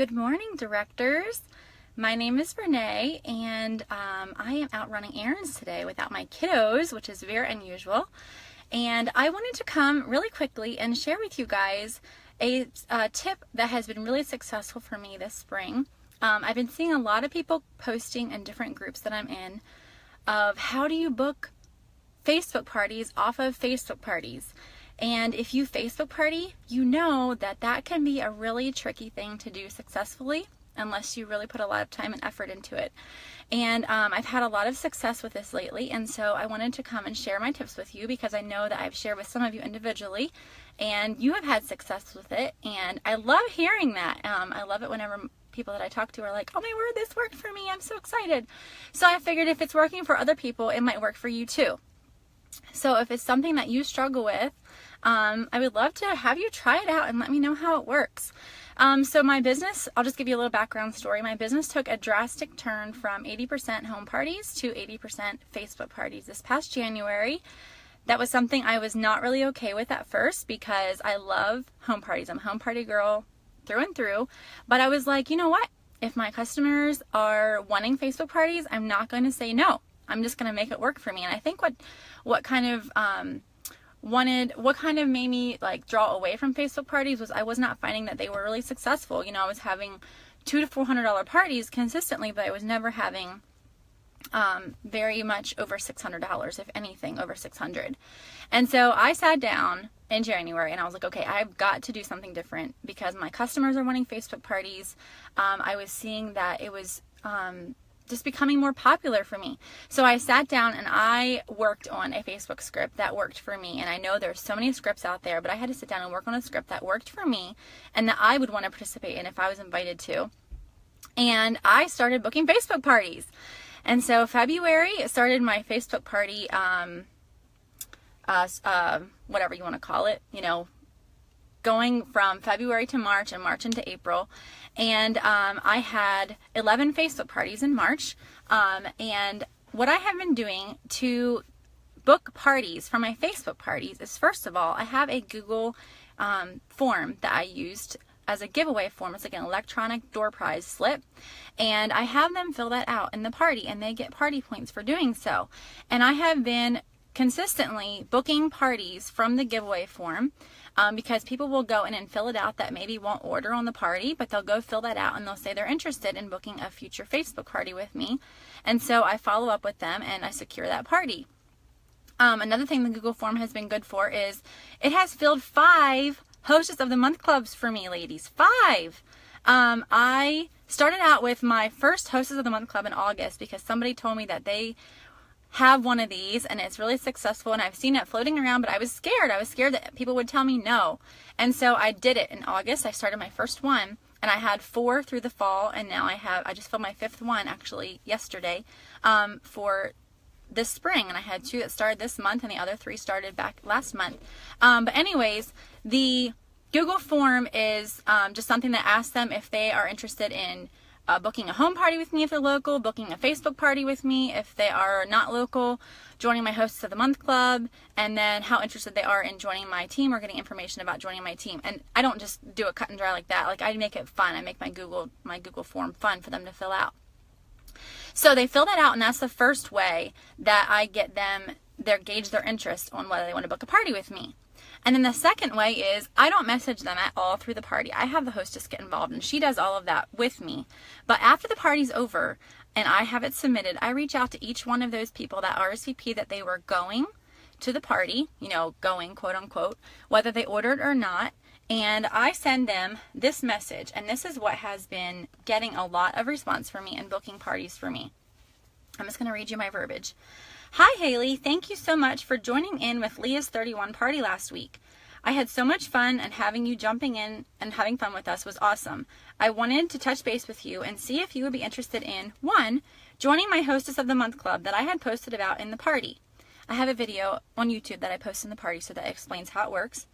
Good morning, directors. My name is Renee, and I am out running errands today without my kiddos, which is very unusual. And I wanted to come really quickly and share with you guys a tip that has been really successful for me this spring. I've been seeing a lot of people posting in different groups that I'm in of how do you book Facebook parties off of Facebook parties. And if you Facebook party, you know that that can be a really tricky thing to do successfully unless you really put a lot of time and effort into it. And I've had a lot of success with this lately, and so I wanted to come and share my tips with you because I know that I've shared with some of you individually and you have had success with it, and I love hearing that. I love it whenever people that I talk to are like, oh my word, this worked for me, I'm so excited. So I figured if it's working for other people, it might work for you too. So if it's something that you struggle with, I would love to have you try it out and let me know how it works. So my business, I'll just give you a little background story. My business took a drastic turn from 80% home parties to 80% Facebook parties this past January. That was something I was not really okay with at first because I love home parties. I'm a home party girl through and through. But I was like, you know what? If my customers are wanting Facebook parties, I'm not going to say no. I'm just going to make it work for me. And I think what kind of made me like draw away from Facebook parties was I was not finding that they were really successful. You know, I was having $200 to $400 parties consistently, but I was never having very much over $600, if anything over $600. And so I sat down in January and I was like, okay, I've got to do something different because my customers are wanting Facebook parties. I was seeing that it was just becoming more popular for me. So I sat down and I worked on a Facebook script that worked for me. And I know there's so many scripts out there, but I had to sit down and work on a script that worked for me and that I would want to participate in if I was invited to. And I started booking Facebook parties. And so February started my Facebook party, whatever you want to call it, you know, going from February to March and March into April. And I had 11 Facebook parties in March. And what I have been doing to book parties for my Facebook parties is, first of all, I have a Google form that I used as a giveaway form. It's like an electronic door prize slip. And I have them fill that out in the party, and they get party points for doing so. And I have been consistently booking parties from the giveaway form because people will go in and fill it out that maybe won't order on the party, but they'll go fill that out and they'll say they're interested in booking a future Facebook party with me. And so I follow up with them and I secure that party. Another thing the Google form has been good for is it has filled 5 Hostess of the Month clubs for me, ladies. 5! I started out with my first Hostess of the Month club in August because somebody told me that they have one of these and it's really successful, and I've seen it floating around, but I was scared. I was scared that people would tell me no. And so I did it in August. I started my first one and I had 4 through the fall, and now I just filled my 5th one actually yesterday for this spring, and I had 2 that started this month and the other 3 started back last month. But anyways, the Google form is just something that asks them if they are interested in booking a home party with me if they're local, booking a Facebook party with me if they are not local, joining my Hostess of the Month club, and then how interested they are in joining my team or getting information about joining my team. And I don't just do it cut and dry like that. Like, I make it fun. I make my Google form fun for them to fill out. So they fill that out, and that's the first way that I get them, gauge their interest on whether they want to book a party with me. And then the second way is I don't message them at all through the party. I have the hostess get involved, and she does all of that with me. But after the party's over and I have it submitted, I reach out to each one of those people that RSVP that they were going to the party, you know, going, quote unquote, whether they ordered or not. And I send them this message, and this is what has been getting a lot of response for me and booking parties for me. I'm just going to read you my verbiage. Hi, Haley. Thank you so much for joining in with Leah's 31 party last week. I had so much fun, and having you jumping in and having fun with us was awesome. I wanted to touch base with you and see if you would be interested in, 1, joining my Hostess of the Month club that I had posted about in the party. I have a video on YouTube that I post in the party, so that explains how it works.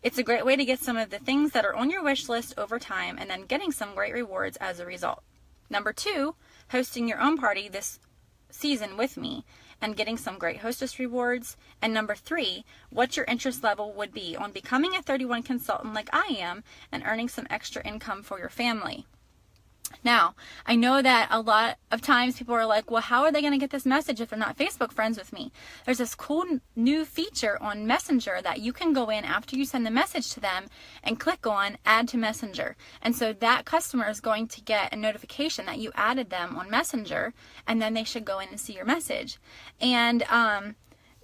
It's a great way to get some of the things that are on your wish list over time and then getting some great rewards as a result. Number 2, hosting your own party this season with me and getting some great hostess rewards. And number 3, what your interest level would be on becoming a 31 consultant like I am and earning some extra income for your family. Now, I know that a lot of times people are like, well, how are they going to get this message if they're not Facebook friends with me? There's this cool new feature on Messenger that you can go in after you send the message to them and click on Add to Messenger. And so that customer is going to get a notification that you added them on Messenger, and then they should go in and see your message. And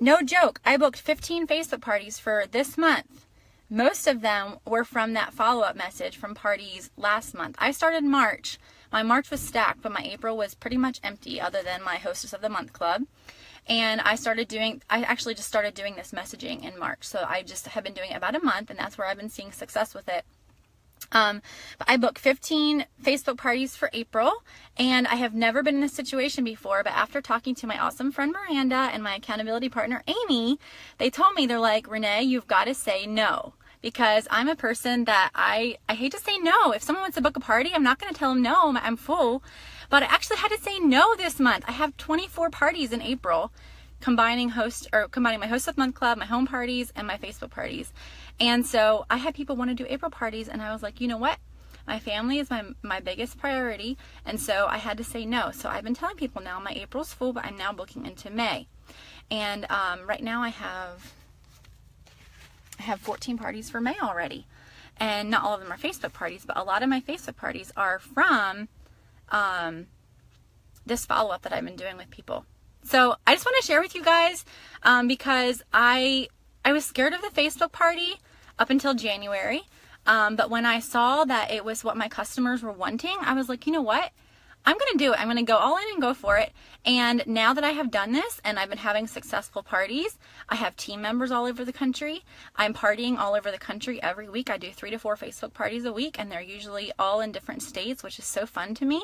no joke, I booked 15 Facebook parties for this month. Most of them were from that follow-up message from parties last month. I started March. My March was stacked, but my April was pretty much empty other than my Hostess of the Month Club. And I actually just started doing this messaging in March. So I just have been doing it about a month, and that's where I've been seeing success with it. But I booked 15 Facebook parties for April, and I have never been in this situation before, but after talking to my awesome friend Miranda and my accountability partner Amy, they told me, they're like, Renee, you've got to say no. Because I'm a person that I hate to say no. If someone wants to book a party, I'm not going to tell them no, I'm full. But I actually had to say no this month. I have 24 parties in April, combining my Host of the Month Club, my home parties, and my Facebook parties. And so I had people want to do April parties, and I was like, you know what? My family is my biggest priority, and so I had to say no. So I've been telling people now my April's full, but I'm now booking into May. And right now I have 14 parties for May already, and not all of them are Facebook parties, but a lot of my Facebook parties are from this follow-up that I've been doing with people. So I just want to share with you guys because I was scared of the Facebook party up until January, but when I saw that it was what my customers were wanting, I was like, you know what? I'm going to do it. I'm going to go all in and go for it. And now that I have done this and I've been having successful parties, I have team members all over the country. I'm partying all over the country every week. I do 3 to 4 Facebook parties a week, and they're usually all in different states, which is so fun to me.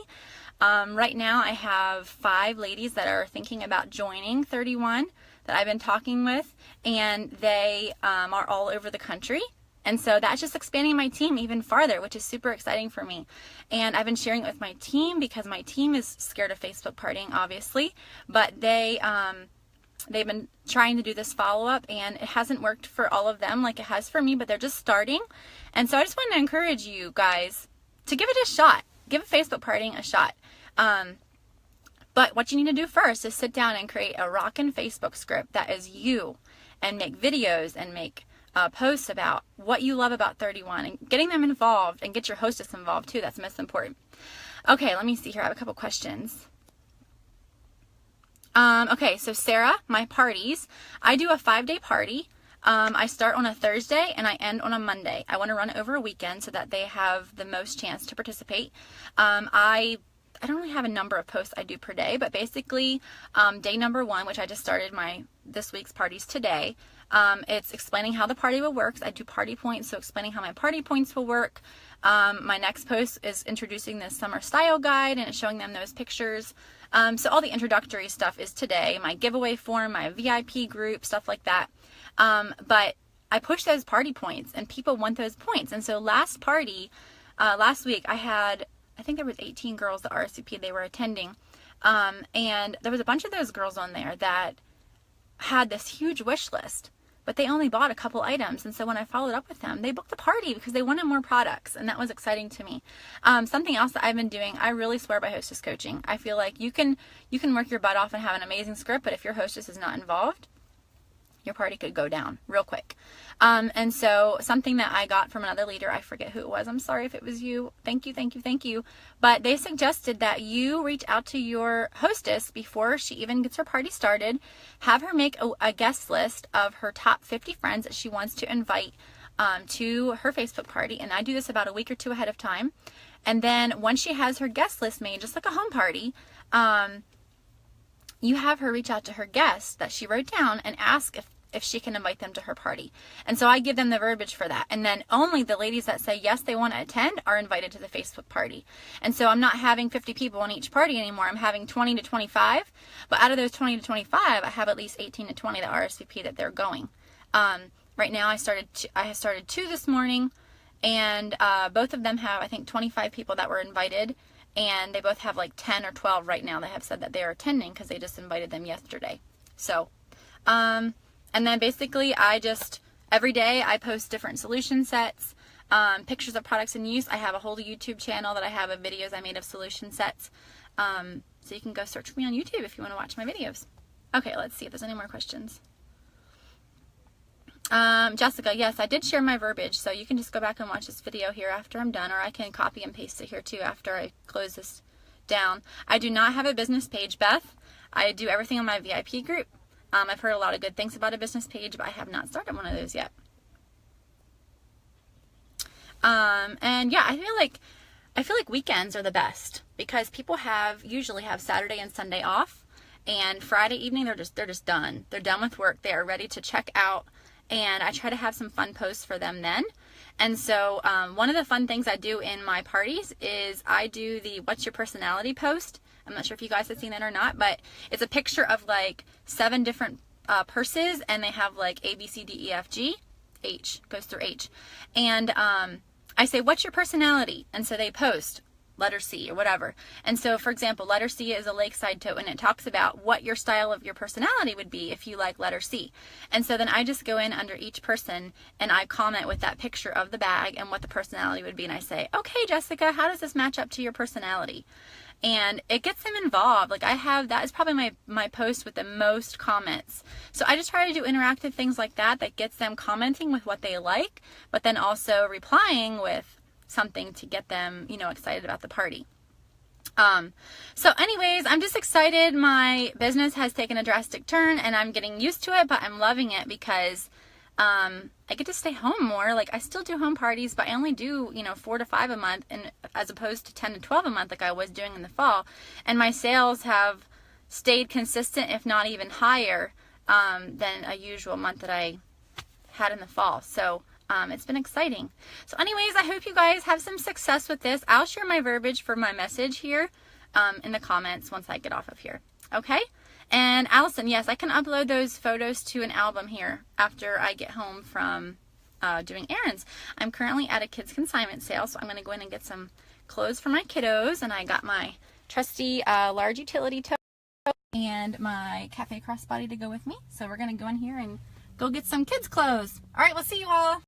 Right now I have 5 ladies that are thinking about joining 31 that I've been talking with, and they are all over the country. And so that's just expanding my team even farther, which is super exciting for me. And I've been sharing it with my team because my team is scared of Facebook partying, obviously. But they've been trying to do this follow-up, and it hasn't worked for all of them like it has for me, but they're just starting. And so I just want to encourage you guys to give it a shot. Give Facebook partying a shot. But what you need to do first is sit down and create a rockin' Facebook script that is you, and make videos and make posts about what you love about 31 and getting them involved, and get your hostess involved too. That's most important. Okay, let me see here. I have a couple questions. Okay, so Sarah, my parties, I do a 5-day party. I start on a Thursday and I end on a Monday. I want to run it over a weekend so that they have the most chance to participate. I don't really have a number of posts I do per day, but basically day number 1, which I just started this week's parties today, it's explaining how the party will work. I do party points, so explaining how my party points will work. My next post is introducing this summer style guide, and it's showing them those pictures. So all the introductory stuff is today, my giveaway form, my VIP group, stuff like that. But I push those party points, and people want those points. And so last week I think there was 18 girls that RSVP'd, they were attending. And there was a bunch of those girls on there that had this huge wish list, but they only bought a couple items. And so when I followed up with them, they booked the party because they wanted more products, and that was exciting to me. Something else that I've been doing, I really swear by hostess coaching. I feel like you can work your butt off and have an amazing script, but if your hostess is not involved, your party could go down real quick. And so something that I got from another leader, I forget who it was, I'm sorry if it was you, thank you, but they suggested that you reach out to your hostess before she even gets her party started, have her make a guest list of her top 50 friends that she wants to invite to her Facebook party. And I do this about a week or 2 ahead of time. And then once she has her guest list made, just like a home party, you have her reach out to her guests that she wrote down and ask if she can invite them to her party. And so I give them the verbiage for that. And then only the ladies that say yes, they want to attend are invited to the Facebook party. And so I'm not having 50 people in each party anymore. I'm having 20 to 25. But out of those 20 to 25, I have at least 18 to 20 that RSVP that they're going. Right now I started 2 this morning, and both of them have, I think, 25 people that were invited. And they both have like 10 or 12 right now that have said that they're attending because they just invited them yesterday. So, and then basically every day I post different solution sets. pictures of products in use. I have a whole YouTube channel that I have of videos I made of solution sets. So you can go search for me on YouTube if you want to watch my videos. Okay, let's see if there's any more questions. Jessica, yes, I did share my verbiage, so you can just go back and watch this video here after I'm done, or I can copy and paste it here too after I close this down. I do not have a business page, Beth. I do everything on my VIP group. I've heard a lot of good things about a business page, but I have not started one of those yet. And yeah, I feel like weekends are the best because people usually have Saturday and Sunday off, and Friday evening they're just done. They're done with work. They are ready to check out, and I try to have some fun posts for them then. And so one of the fun things I do in my parties is I do the "What's Your Personality" post. I'm not sure if you guys have seen that or not, but it's a picture of like 7 different purses, and they have like A, B, C, D, E, F, G. H goes through H, and I say, "What's your personality?" And so they post letter C or whatever. And so, for example, letter C is a lakeside tote, and it talks about what your style of your personality would be if you like letter C. And so then I just go in under each person and I comment with that picture of the bag and what the personality would be. And I say, "Okay, Jessica, how does this match up to your personality?" And it gets them involved. Like that is probably my post with the most comments. So I just try to do interactive things like that gets them commenting with what they like, but then also replying with something to get them, excited about the party. So anyways, I'm just excited. My business has taken a drastic turn and I'm getting used to it, but I'm loving it because I get to stay home more. Like I still do home parties, but I only do, 4 to 5 a month, and as opposed to 10 to 12 a month like I was doing in the fall. And my sales have stayed consistent, if not even higher, than a usual month that I had in the fall. So it's been exciting. So anyways, I hope you guys have some success with this. I'll share my verbiage for my message here in the comments once I get off of here. Okay? And Allison, yes, I can upload those photos to an album here after I get home from doing errands. I'm currently at a kids consignment sale, so I'm going to go in and get some clothes for my kiddos. And I got my trusty large utility tote and my cafe crossbody to go with me. So we're going to go in here and go get some kids clothes. All right, we'll see you all.